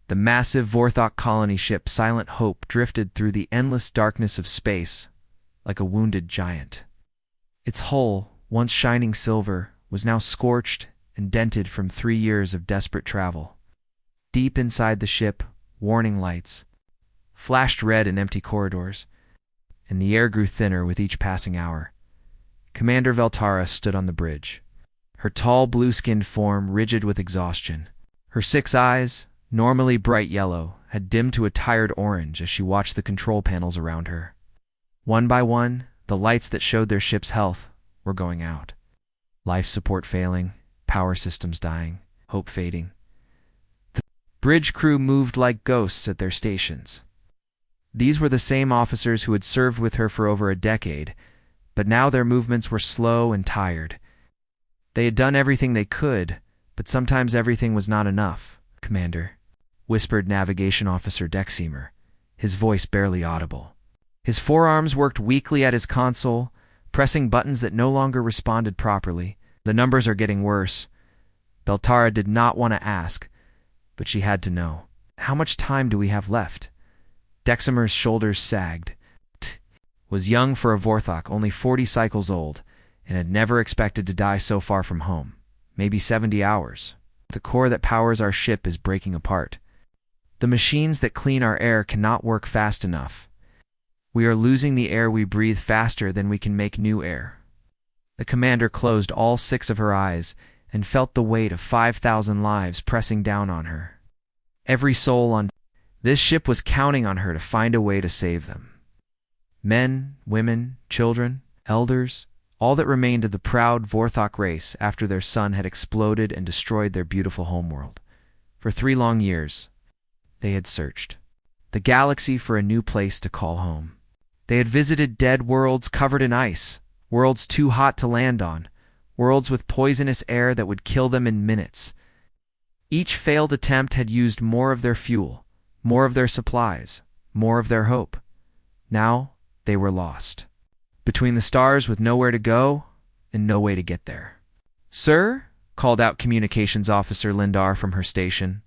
The massive Vorthok colony ship Silent Hope drifted through the endless darkness of space like a wounded giant. Its hull, once shining silver, was now scorched and dented from 3 years of desperate travel. Deep inside the ship, warning lights flashed red in empty corridors, and the air grew thinner with each passing hour. Commander Veltara stood on the bridge, her tall blue-skinned form rigid with exhaustion. Her 6 eyes, normally bright yellow, had dimmed to a tired orange as she watched the control panels around her. One by one, the lights that showed their ship's health were going out. Life support failing, power systems dying, hope fading. The bridge crew moved like ghosts at their stations. These were the same officers who had served with her for over a decade, but now their movements were slow and tired. They had done everything they could, but sometimes everything was not enough. "Commander," whispered Navigation Officer Dexemer, his voice barely audible. His forearms worked weakly at his console, pressing buttons that no longer responded properly. "The numbers are getting worse." Beltara did not want to ask, but she had to know. "How much time do we have left?" Dexemer's shoulders sagged. Was young for a Vorthok, only 40 cycles old, and had never expected to die so far from home. Maybe 70 hours. The core that powers our ship is breaking apart. The machines that clean our air cannot work fast enough. We are losing the air we breathe faster than we can make new air. The commander closed all 6 of her eyes and felt the weight of 5,000 lives pressing down on her. Every soul on this ship was counting on her to find a way to save them. Men, women, children, elders, all that remained of the proud Vorthok race after their sun had exploded and destroyed their beautiful homeworld. For 3 long years, they had searched the galaxy for a new place to call home. They had visited dead worlds covered in ice, worlds too hot to land on, worlds with poisonous air that would kill them in minutes. Each failed attempt had used more of their fuel, more of their supplies, more of their hope. Now they were lost, between the stars with nowhere to go and no way to get there. "Sir?" called out Communications Officer Lindar from her station.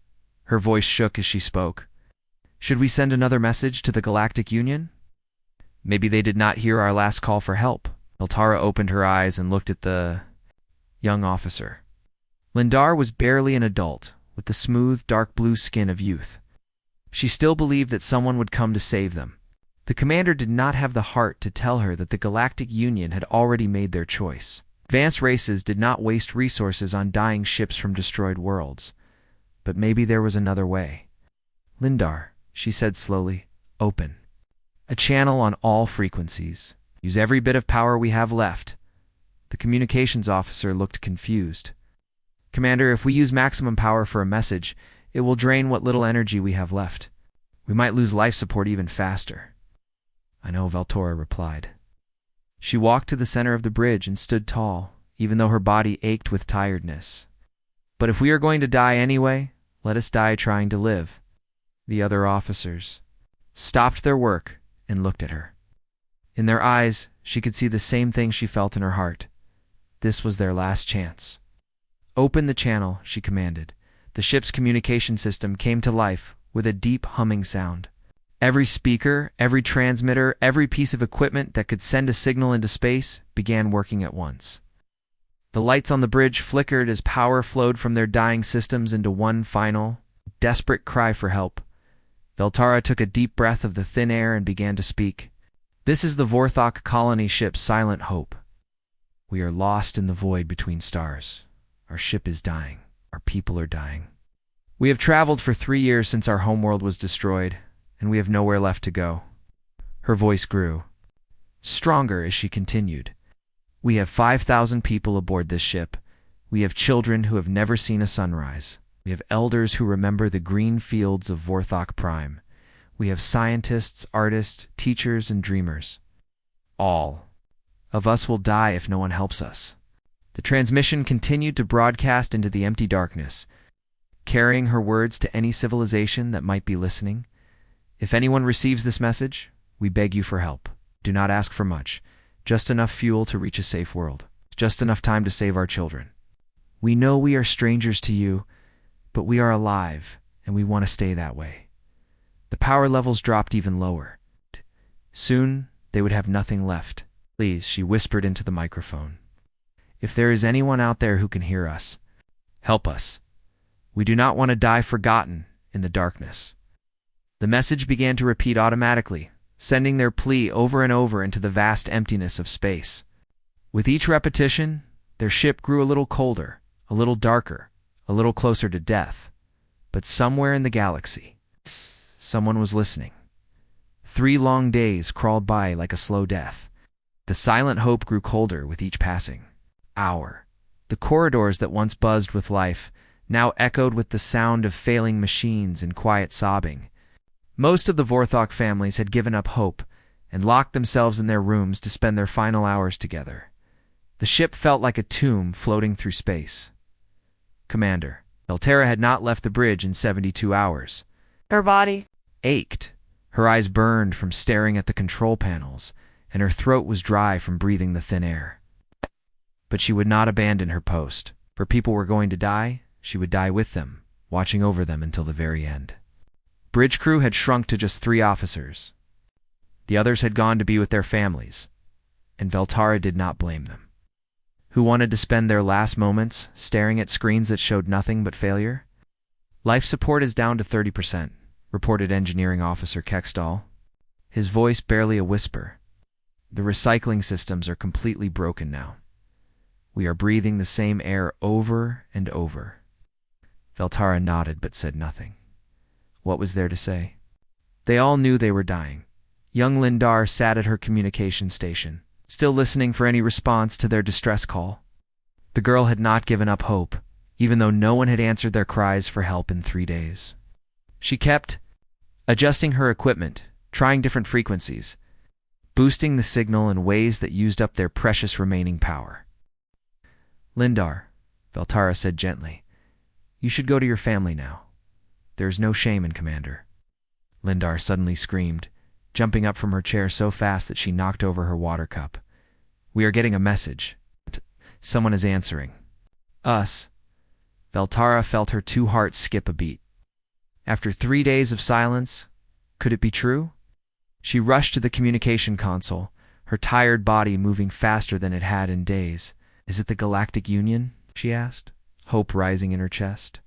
Her voice shook as she spoke. "Should we send another message to the Galactic Union?" Maybe they did not hear our last call for help. Beltara opened her eyes and looked at the young officer. Lindar was barely an adult, with the smooth, dark blue skin of youth. She still believed that someone would come to save them. The commander did not have the heart to tell her that the Galactic Union had already made their choice. Advanced races did not waste resources on dying ships from destroyed worlds. But maybe there was another way. "Lindar," she said slowly, "open a channel on all frequencies. Use every bit of power we have left." The communications officer looked confused. "Commander, if we use maximum power for a message, it will drain what little energy we have left. We might lose life support even faster." "I know," Veltora replied. She walked to the center of the bridge and stood tall, even though her body ached with tiredness. "But if we are going to die anyway, let us die trying to live." The other officers stopped their work and looked at her. In their eyes, she could see the same thing she felt in her heart. This was their last chance. "Open the channel," she commanded. The ship's communication system came to life with a deep humming sound. Every speaker, every transmitter, every piece of equipment that could send a signal into space began working at once. The lights on the bridge flickered as power flowed from their dying systems into one final, desperate cry for help. Veltara took a deep breath of the thin air and began to speak. "This is the Vorthok colony ship Silent Hope. We are lost in the void between stars. Our ship is dying. Our people are dying. We have traveled for 3 years since our homeworld was destroyed, and we have nowhere left to go." Her voice grew stronger as she continued. "We have 5,000 people aboard this ship. We have children who have never seen a sunrise. We have elders who remember the green fields of Vorthok Prime. We have scientists, artists, teachers, and dreamers. All of us will die if no one helps us." The transmission continued to broadcast into the empty darkness, carrying her words to any civilization that might be listening. "If anyone receives this message, we beg you for help. Do not ask for much. Just enough fuel to reach a safe world. Just enough time to save our children. We know we are strangers to you, but we are alive, and we want to stay that way. The power levels dropped even lower. Soon, they would have nothing left. Please, she whispered into the microphone. If there is anyone out there who can hear us, help us. We do not want to die forgotten in the darkness. The message began to repeat automatically, sending their plea over and over into the vast emptiness of space. With each repetition, their ship grew a little colder, a little darker, a little closer to death. But somewhere in the galaxy, someone was listening. 3 long days crawled by like a slow death. The silent hope grew colder with each passing hour. The corridors that once buzzed with life now echoed with the sound of failing machines and quiet sobbing. Most of the Vorthok families had given up hope and locked themselves in their rooms to spend their final hours together. The ship felt like a tomb floating through space. Commander, Veltara had not left the bridge in 72 hours. Her body Ached. Her eyes burned from staring at the control panels, and her throat was dry from breathing the thin air. But she would not abandon her post. For people were going to die, she would die with them, watching over them until the very end. Bridge crew had shrunk to just 3 officers. The others had gone to be with their families, and Veltara did not blame them. Who wanted to spend their last moments staring at screens that showed nothing but failure? Life support is down to 30%, reported Engineering Officer Kextall, his voice barely a whisper. The recycling systems are completely broken now. We are breathing the same air over and over. Veltara nodded but said nothing. What was there to say? They all knew they were dying. Young Lindar sat at her communication station, still listening for any response to their distress call. The girl had not given up hope, even though no one had answered their cries for help in 3 days. She kept adjusting her equipment, trying different frequencies, boosting the signal in ways that used up their precious remaining power. Lindar, Veltara said gently, you should go to your family now. There is no shame in Commander. Lindar suddenly screamed, jumping up from her chair so fast that she knocked over her water cup. We are getting a message. Someone is answering. Us. Veltara felt her 2 hearts skip a beat. After 3 days of silence, could it be true? She rushed to the communication console, her tired body moving faster than it had in days. Is it the Galactic Union? She asked, hope rising in her chest.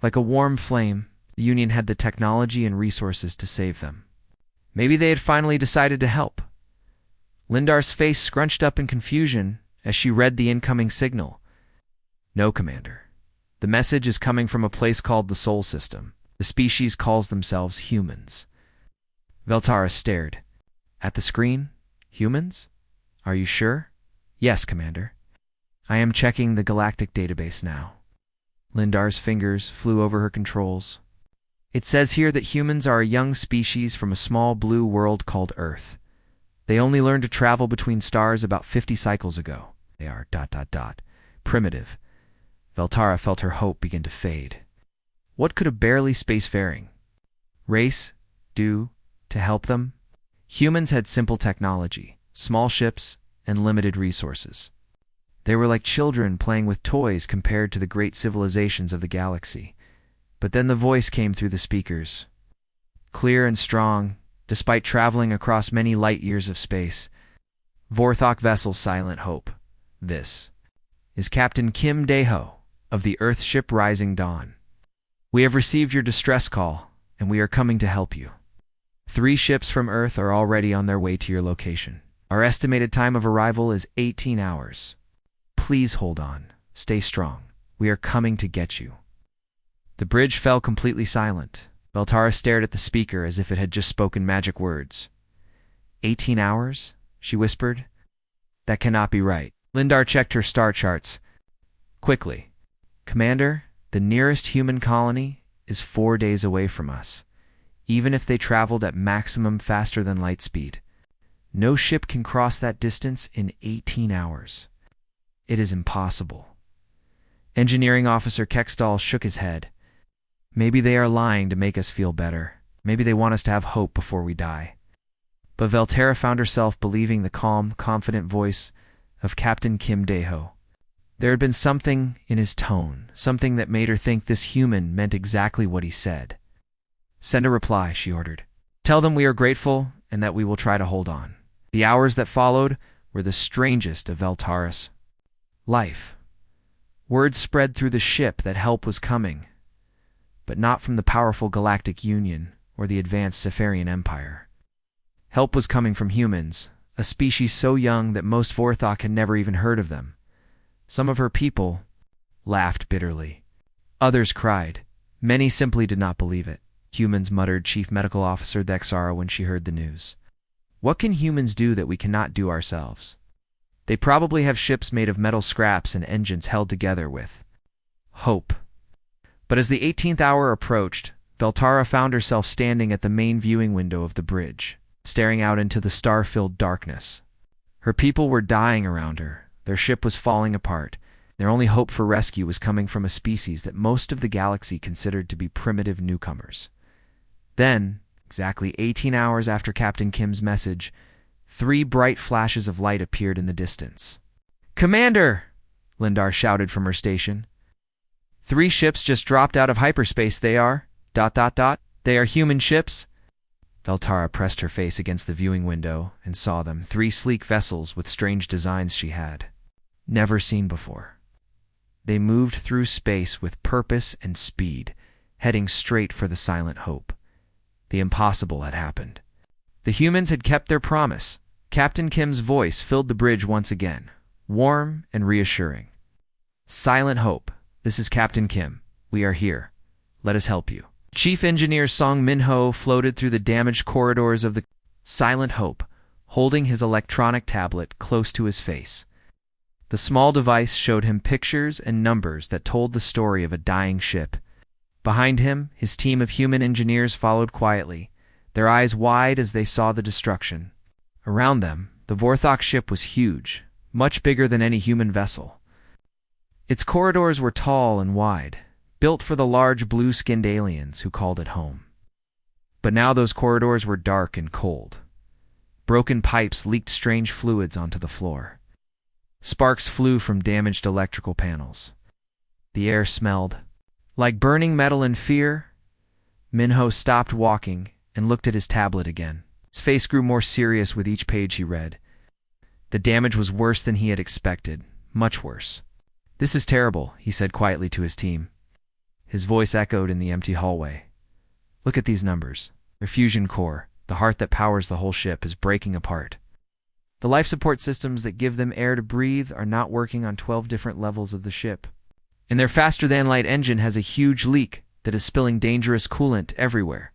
Like a warm flame, the Union had the technology and resources to save them. Maybe they had finally decided to help. Lindar's face scrunched up in confusion as she read the incoming signal. No, Commander. The message is coming from a place called the Sol System. The species calls themselves humans. Veltara stared. At the screen? Humans? Are you sure? Yes, Commander. I am checking the galactic database now. Lindar's fingers flew over her controls. It says here that humans are a young species from a small blue world called Earth. They only learned to travel between stars about 50 cycles ago. They are ... primitive. Veltara felt her hope begin to fade. What could a barely spacefaring race do to help them? Humans had simple technology, small ships, and limited resources. They were like children playing with toys compared to the great civilizations of the galaxy. But then the voice came through the speakers. Clear and strong, despite traveling across many light years of space. Vorthok vessel Silent Hope. This is Captain Kim Dae-ho of the Earth ship Rising Dawn. We have received your distress call, and we are coming to help you. 3 ships from Earth are already on their way to your location. Our estimated time of arrival is 18 hours. Please hold on. Stay strong. We are coming to get you. The bridge fell completely silent. Veltara stared at the speaker as if it had just spoken magic words. 18 hours? She whispered. That cannot be right. Lindar checked her star charts. Quickly. Commander, the nearest human colony is 4 days away from us, even if they traveled at maximum faster than light speed. No ship can cross that distance in 18 hours. It is impossible. Engineering Officer Kextall shook his head. Maybe they are lying to make us feel better. Maybe they want us to have hope before we die. But Veltara found herself believing the calm, confident voice of Captain Kim Dae-ho. There had been something in his tone, something that made her think this human meant exactly what he said. "Send a reply," she ordered. "Tell them we are grateful and that we will try to hold on." The hours that followed were the strangest of Veltara's life. Word spread through the ship that help was coming, but not from the powerful Galactic Union or the advanced Sifarian Empire. Help was coming from humans, a species so young that most Vorthok had never even heard of them. Some of her people laughed bitterly. Others cried. Many simply did not believe it. "Humans," muttered Chief Medical Officer Dexara when she heard the news. "What can humans do that we cannot do ourselves? They probably have ships made of metal scraps and engines held together with hope." But as the 18th hour approached, Veltara found herself standing at the main viewing window of the bridge, staring out into the star-filled darkness. Her people were dying around her. Their ship was falling apart. Their only hope for rescue was coming from a species that most of the galaxy considered to be primitive newcomers. Then, exactly 18 hours after Captain Kim's message, 3 bright flashes of light appeared in the distance. "Commander!" Lindar shouted from her station. "3 ships just dropped out of hyperspace, they are. ... They are human ships." Veltara pressed her face against the viewing window and saw them, 3 sleek vessels with strange designs she had never seen before. They moved through space with purpose and speed, heading straight for the Silent Hope. The impossible had happened. The humans had kept their promise. Captain Kim's voice filled the bridge once again, warm and reassuring. "Silent Hope, this is Captain Kim. We are here. Let us help you." Chief Engineer Song Min-ho floated through the damaged corridors of the Silent Hope, holding his electronic tablet close to his face. The small device showed him pictures and numbers that told the story of a dying ship. Behind him, his team of human engineers followed quietly, their eyes wide as they saw the destruction. Around them, the Vorthok ship was huge, much bigger than any human vessel. Its corridors were tall and wide, built for the large blue-skinned aliens who called it home. But now those corridors were dark and cold. Broken pipes leaked strange fluids onto the floor. Sparks flew from damaged electrical panels. The air smelled like burning metal and fear. Min-ho stopped walking and looked at his tablet again. His face grew more serious with each page he read. The damage was worse than he had expected, much worse. "This is terrible," he said quietly to his team. His voice echoed in the empty hallway. "Look at these numbers. Their fusion core, the heart that powers the whole ship, is breaking apart. The life support systems that give them air to breathe are not working on 12 different levels of the ship. And their faster-than-light engine has a huge leak that is spilling dangerous coolant everywhere."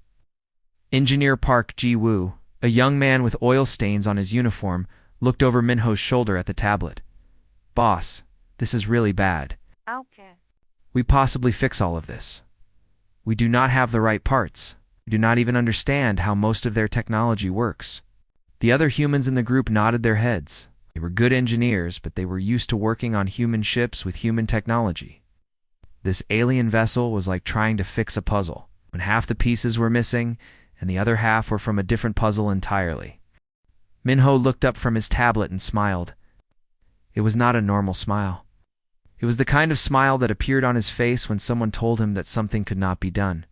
Engineer Park Ji-woo, a young man with oil stains on his uniform, looked over Min-ho's shoulder at the tablet. "Boss, this is really bad. Okay. We possibly fix all of this. We do not have the right parts. We do not even understand how most of their technology works." The other humans in the group nodded their heads. They were good engineers, but they were used to working on human ships with human technology. This alien vessel was like trying to fix a puzzle, when half the pieces were missing and the other half were from a different puzzle entirely. Min-ho looked up from his tablet and smiled. It was not a normal smile. It was the kind of smile that appeared on his face when someone told him that something could not be done.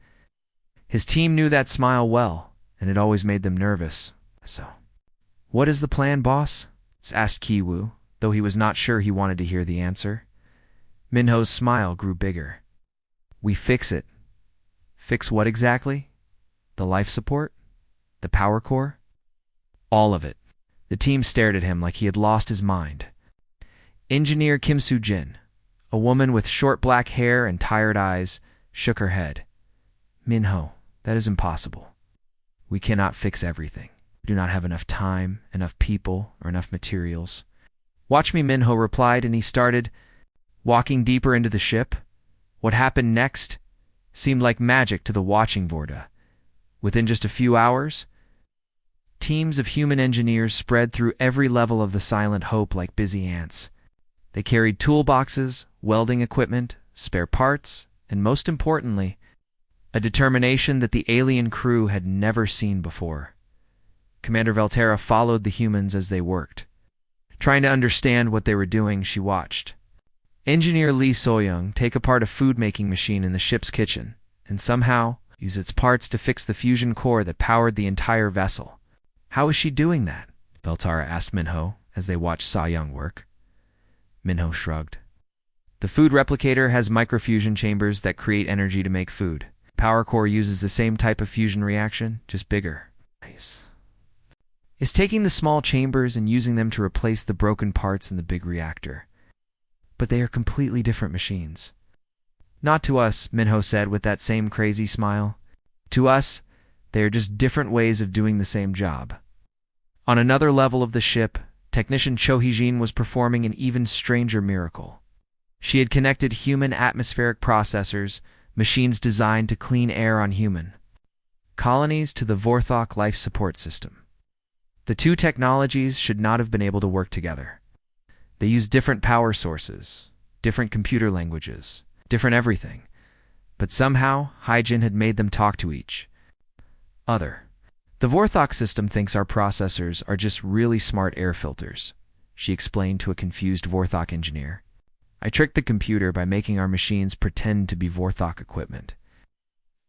His team knew that smile well, and it always made them nervous. "So, what is the plan, boss?" asked Ki-woo, though he was not sure he wanted to hear the answer. Min-ho's smile grew bigger. "We fix it." "Fix what exactly? The life support? The power core?" "All of it." The team stared at him like he had lost his mind. Engineer Kim Soo-jin, a woman with short black hair and tired eyes, shook her head. "Min-ho, that is impossible. We cannot fix everything. We do not have enough time, enough people, or enough materials." "Watch me," Min-ho replied, and he started walking deeper into the ship. What happened next seemed like magic to the watching Vorta. Within just a few hours, teams of human engineers spread through every level of the Silent Hope like busy ants. They carried toolboxes, welding equipment, spare parts, and most importantly, a determination that the alien crew had never seen before. Commander Veltara followed the humans as they worked. Trying to understand what they were doing, she watched. Engineer Lee Soyoung take apart a food-making machine in the ship's kitchen, and somehow use its parts to fix the fusion core that powered the entire vessel. How is she doing that? Veltara asked Minho as they watched Soyoung work. Minho shrugged. The food replicator has microfusion chambers that create energy to make food. Power core uses the same type of fusion reaction, just bigger. Nice. It's taking the small chambers and using them to replace the broken parts in the big reactor. But they are completely different machines. Not to us, Minho said with that same crazy smile. To us, they are just different ways of doing the same job. On another level of the ship, technician Cho Hee-jin was performing an even stranger miracle. She had connected human atmospheric processors, machines designed to clean air on human colonies, to the Vorthok life support system. The two technologies should not have been able to work together. They used different power sources, different computer languages, different everything. But somehow, Hee-jin had made them talk to each other. The Vorthok system thinks our processors are just really smart air filters, she explained to a confused Vorthok engineer. I tricked the computer by making our machines pretend to be Vorthok equipment.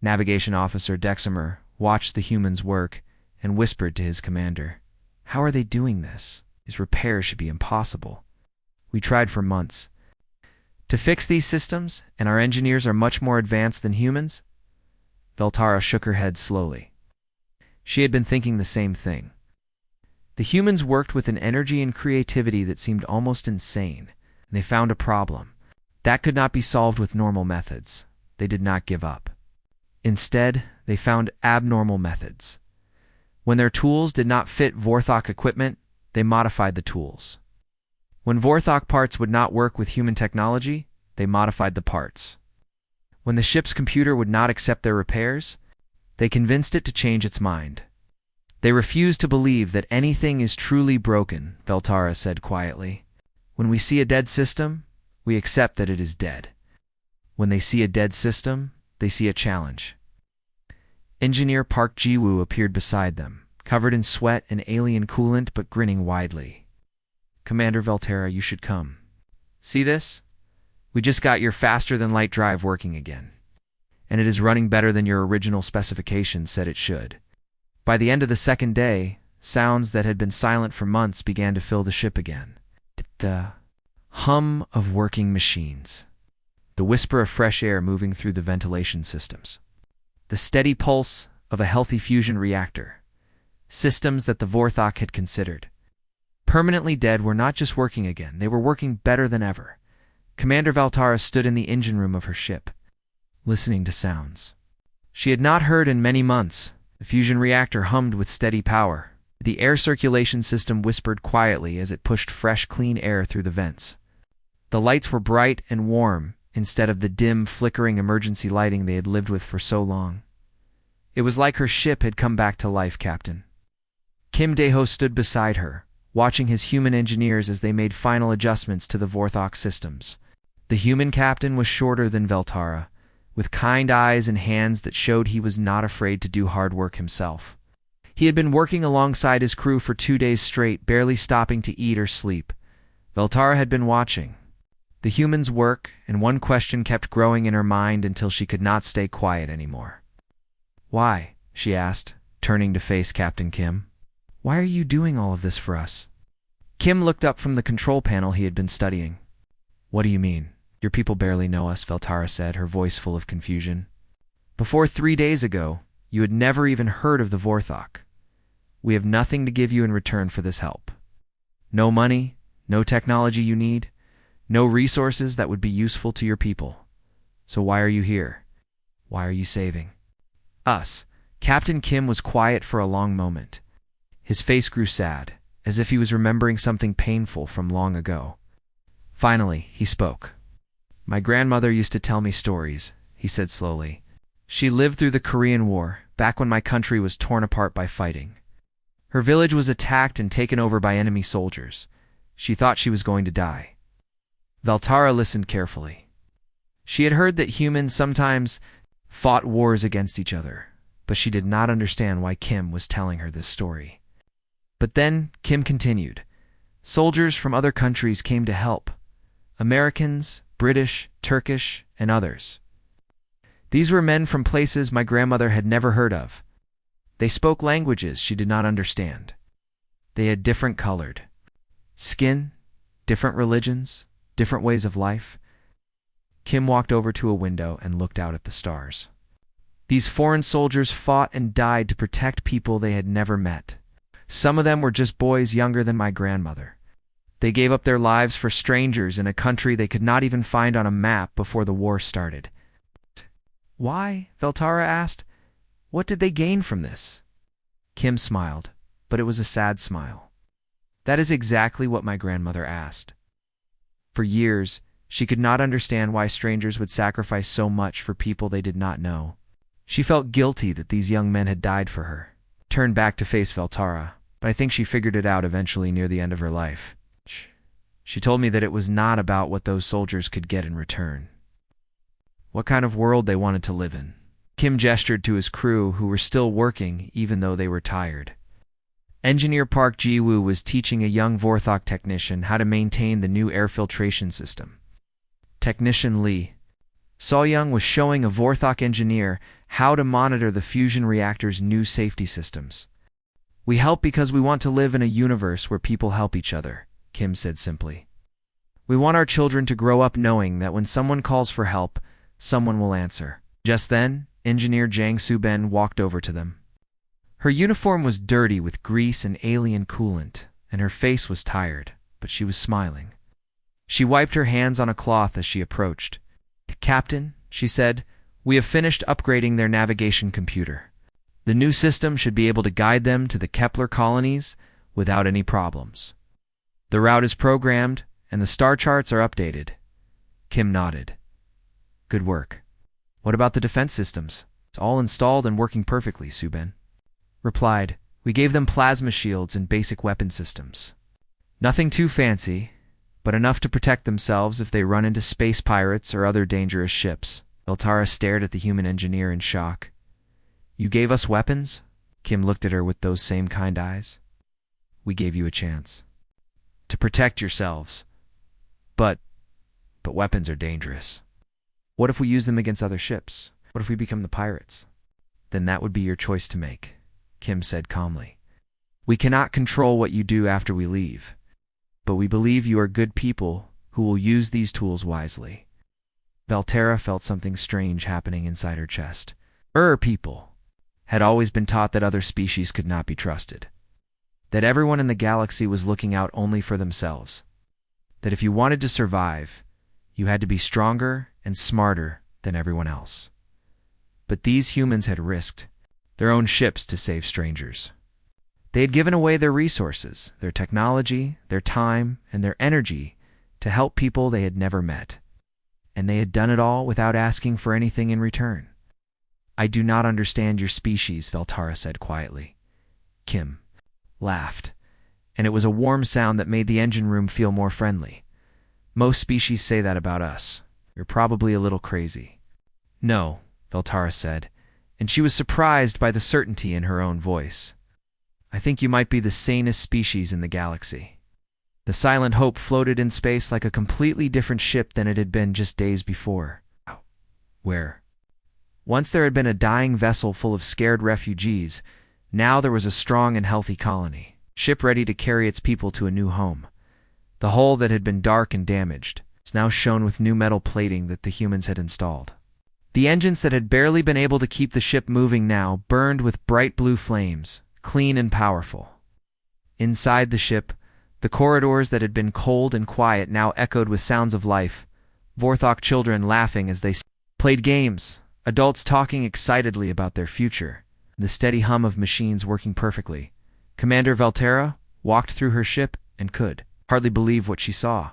Navigation Officer Deximer watched the humans work and whispered to his commander, "How are they doing this? These repairs should be impossible. We tried for months to fix these systems, and our engineers are much more advanced than humans." Veltara shook her head slowly. She had been thinking the same thing. The humans worked with an energy and creativity that seemed almost insane, and they found a problem. That could not be solved with normal methods. They did not give up. Instead, they found abnormal methods. When their tools did not fit Vorthok equipment, they modified the tools. When Vorthok parts would not work with human technology, they modified the parts. When the ship's computer would not accept their repairs, they convinced it to change its mind. They refused to believe that anything is truly broken, Veltara said quietly. When we see a dead system, we accept that it is dead. When they see a dead system, they see a challenge. Engineer Park Ji-woo appeared beside them, covered in sweat and alien coolant but grinning widely. Commander Veltara, you should come. See this? We just got your faster-than-light drive working again. And it is running better than your original specifications said it should. By the end of the second day, sounds that had been silent for months began to fill the ship again. The hum of working machines. The whisper of fresh air moving through the ventilation systems. The steady pulse of a healthy fusion reactor. Systems that the Vorthok had considered permanently dead were not just working again, they were working better than ever. Commander Veltara stood in the engine room of her ship, listening to sounds she had not heard in many months. The fusion reactor hummed with steady power. The air circulation system whispered quietly as it pushed fresh, clean air through the vents. The lights were bright and warm instead of the dim, flickering emergency lighting they had lived with for so long. It was like her ship had come back to life, Captain. Kim Dae-ho stood beside her, watching his human engineers as they made final adjustments to the Vorthok systems. The human captain was shorter than Veltara, with kind eyes and hands that showed he was not afraid to do hard work himself. He had been working alongside his crew for 2 days straight, barely stopping to eat or sleep. Veltara had been watching the humans work, and one question kept growing in her mind until she could not stay quiet anymore. "Why?" she asked, turning to face Captain Kim. "Why are you doing all of this for us?" Kim looked up from the control panel he had been studying. "What do you mean? Your people barely know us," Veltara said, her voice full of confusion. "Before 3 days ago, you had never even heard of the Vorthok. We have nothing to give you in return for this help. No money, no technology you need, no resources that would be useful to your people. So why are you here? Why are you saving us?" Captain Kim was quiet for a long moment. His face grew sad, as if he was remembering something painful from long ago. Finally, he spoke. "My grandmother used to tell me stories," he said slowly. "She lived through the Korean War, back when my country was torn apart by fighting. Her village was attacked and taken over by enemy soldiers. She thought she was going to die." Veltara listened carefully. She had heard that humans sometimes fought wars against each other, but she did not understand why Kim was telling her this story. But then Kim continued. "Soldiers from other countries came to help. Americans, British, Turkish, and others. These were men from places my grandmother had never heard of. They spoke languages she did not understand. They had different colored skin, different religions, different ways of life. Kim walked over to a window and looked out at the stars. These foreign soldiers fought and died to protect people they had never met. Some of them were just boys younger than my grandmother. They gave up their lives for strangers in a country they could not even find on a map before the war started. Why? Veltara asked. What did they gain from this? Kim smiled, but it was a sad smile. That is exactly what my grandmother asked. For years, she could not understand why strangers would sacrifice so much for people they did not know. She felt guilty that these young men had died for her. Turned back to face Veltara, but I think she figured it out eventually near the end of her life. She told me that it was not about what those soldiers could get in return. What kind of world they wanted to live in. Kim gestured to his crew, who were still working even though they were tired. Engineer Park Ji-woo was teaching a young Vorthok technician how to maintain the new air filtration system. Technician Lee So-young was showing a Vorthok engineer how to monitor the fusion reactor's new safety systems. We help because we want to live in a universe where people help each other, Kim said simply. We want our children to grow up knowing that when someone calls for help, someone will answer. Just then, Engineer Jang Soo-ben walked over to them. Her uniform was dirty with grease and alien coolant, and her face was tired, but she was smiling. She wiped her hands on a cloth as she approached. Captain, she said, we have finished upgrading their navigation computer. The new system should be able to guide them to the Kepler colonies without any problems. The route is programmed, and the star charts are updated. Kim nodded. Good work. What about the defense systems? It's all installed and working perfectly, Soo-ben replied. We gave them plasma shields and basic weapon systems. Nothing too fancy, but enough to protect themselves if they run into space pirates or other dangerous ships. Veltara stared at the human engineer in shock. You gave us weapons? Kim looked at her with those same kind eyes. We gave you a chance. To protect yourselves. But weapons are dangerous. What if we use them against other ships? What if we become the pirates? Then that would be your choice to make, Kim said calmly. We cannot control what you do after we leave, but we believe you are good people who will use these tools wisely. Veltara felt something strange happening inside her chest. People had always been taught that other species could not be trusted, that everyone in the galaxy was looking out only for themselves, that if you wanted to survive, you had to be stronger and smarter than everyone else. But these humans had risked their own ships to save strangers. They had given away their resources, their technology, their time, and their energy to help people they had never met. And they had done it all without asking for anything in return. I do not understand your species, Veltara said quietly. Kim laughed, and it was a warm sound that made the engine room feel more friendly. Most species say that about us. You're probably a little crazy. No, Veltara said, and she was surprised by the certainty in her own voice. I think you might be the sanest species in the galaxy. The Silent Hope floated in space like a completely different ship than it had been just days before. Where? Once there had been a dying vessel full of scared refugees, now there was a strong and healthy colony, ship ready to carry its people to a new home. The hull that had been dark and damaged is now shone with new metal plating that the humans had installed. The engines that had barely been able to keep the ship moving now burned with bright blue flames, clean and powerful. Inside the ship, the corridors that had been cold and quiet now echoed with sounds of life, Vorthok children laughing as they played games, adults talking excitedly about their future, the steady hum of machines working perfectly. Commander Veltara walked through her ship and could hardly believe what she saw.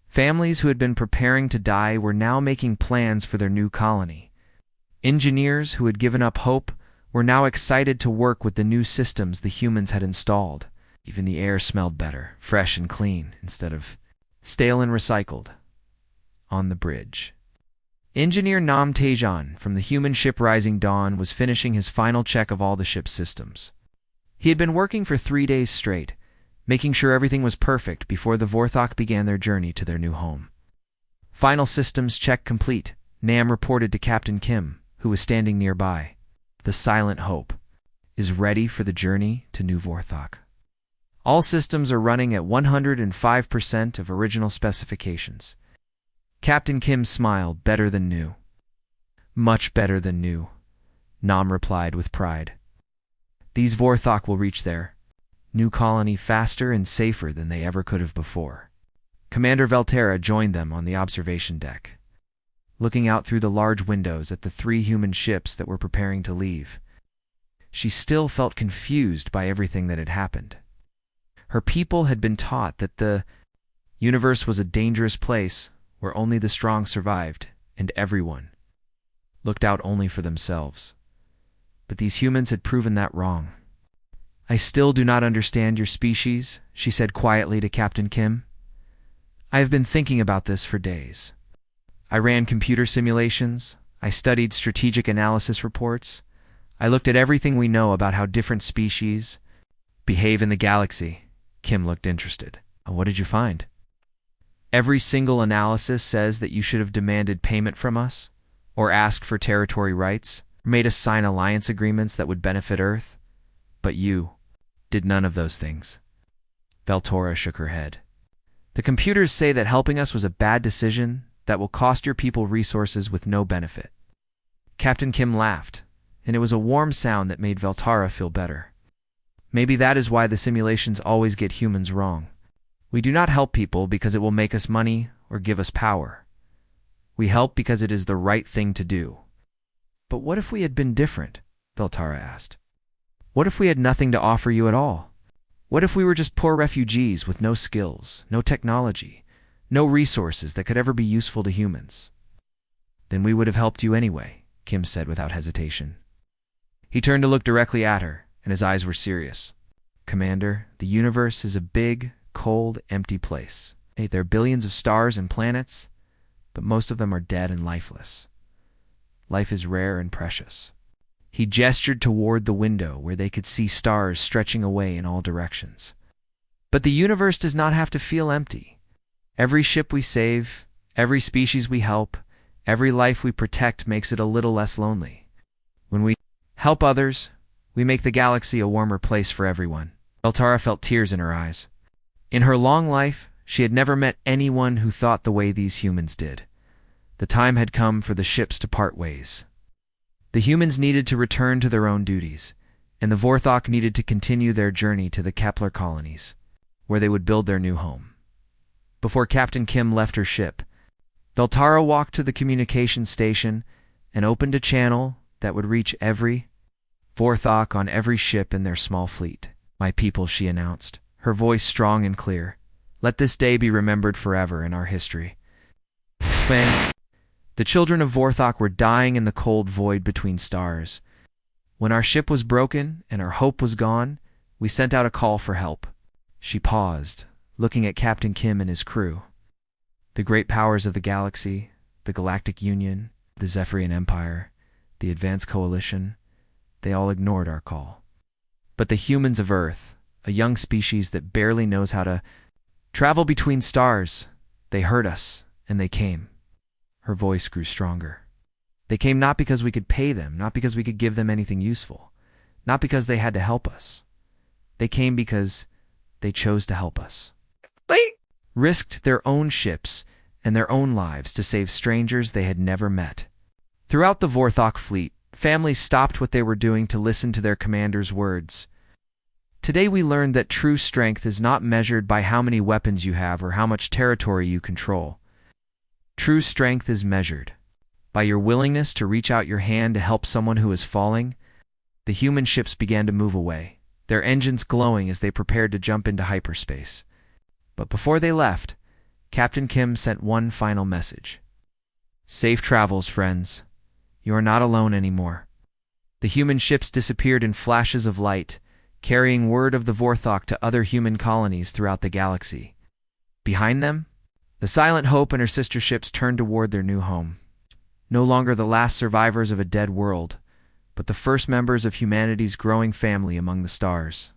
Families who had been preparing to die were now making plans for their new colony. Engineers who had given up hope were now excited to work with the new systems the humans had installed. Even the air smelled better, fresh and clean, instead of stale and recycled. On the bridge, Engineer Nam Taejan from the human ship Rising Dawn was finishing his final check of all the ship's systems. He had been working for 3 days straight, making sure everything was perfect before the Vorthok began their journey to their new home. Final systems check complete, Nam reported to Captain Kim, who was standing nearby. The Silent Hope is ready for the journey to New Vorthok. All systems are running at 105% of original specifications. Captain Kim smiled. Better than new. Much better than new, Nam replied with pride. These Vorthok will reach their new colony faster and safer than they ever could have before. Commander Velterra joined them on the observation deck, looking out through the large windows at the 3 human ships that were preparing to leave. She still felt confused by everything that had happened. Her people had been taught that the universe was a dangerous place where only the strong survived, and everyone looked out only for themselves. But these humans had proven that wrong. I still do not understand your species, she said quietly to Captain Kim. I have been thinking about this for days. I ran computer simulations, I studied strategic analysis reports, I looked at everything we know about how different species behave in the galaxy. Kim looked interested. What did you find? Every single analysis says that you should have demanded payment from us, or asked for territory rights, or made us sign alliance agreements that would benefit Earth. But you did none of those things. Veltora shook her head. The computers say that helping us was a bad decision that will cost your people resources with no benefit. Captain Kim laughed, and it was a warm sound that made Veltara feel better. Maybe that is why the simulations always get humans wrong. We do not help people because it will make us money or give us power. We help because it is the right thing to do. But what if we had been different? Veltara asked. What if we had nothing to offer you at all? What if we were just poor refugees with no skills, no technology, no resources that could ever be useful to humans? Then we would have helped you anyway, Kim said without hesitation. He turned to look directly at her, and his eyes were serious. Commander, the universe is a big, cold, empty place. Hey, there are billions of stars and planets, but most of them are dead and lifeless. Life is rare and precious. He gestured toward the window where they could see stars stretching away in all directions. But the universe does not have to feel empty. Every ship we save, every species we help, every life we protect makes it a little less lonely. When we help others, we make the galaxy a warmer place for everyone. Veltara felt tears in her eyes. In her long life, she had never met anyone who thought the way these humans did. The time had come for the ships to part ways. The humans needed to return to their own duties, and the Vorthok needed to continue their journey to the Kepler colonies, where they would build their new home. Before Captain Kim left her ship, Veltara walked to the communications station and opened a channel that would reach every Vorthok on every ship in their small fleet. My people, she announced, her voice strong and clear. Let this day be remembered forever in our history. Bang! The children of Vorthok were dying in the cold void between stars. When our ship was broken and our hope was gone, we sent out a call for help. She paused, looking at Captain Kim and his crew. The great powers of the galaxy, the Galactic Union, the Zephyrian Empire, the Advanced Coalition, they all ignored our call. But the humans of Earth, a young species that barely knows how to travel between stars, they heard us, and they came. Her voice grew stronger. They came not because we could pay them, not because we could give them anything useful, not because they had to help us. They came because they chose to help us. They risked their own ships and their own lives to save strangers they had never met. Throughout the Vorthok fleet, families stopped what they were doing to listen to their commander's words. Today we learned that true strength is not measured by how many weapons you have or how much territory you control. True strength is measured by your willingness to reach out your hand to help someone who is falling. The human ships began to move away, their engines glowing as they prepared to jump into hyperspace. But before they left, Captain Kim sent one final message. Safe travels, friends. You are not alone anymore. The human ships disappeared in flashes of light, carrying word of the Vorthok to other human colonies throughout the galaxy. Behind them, the Silent Hope and her sister ships turned toward their new home. No longer the last survivors of a dead world, but the first members of humanity's growing family among the stars.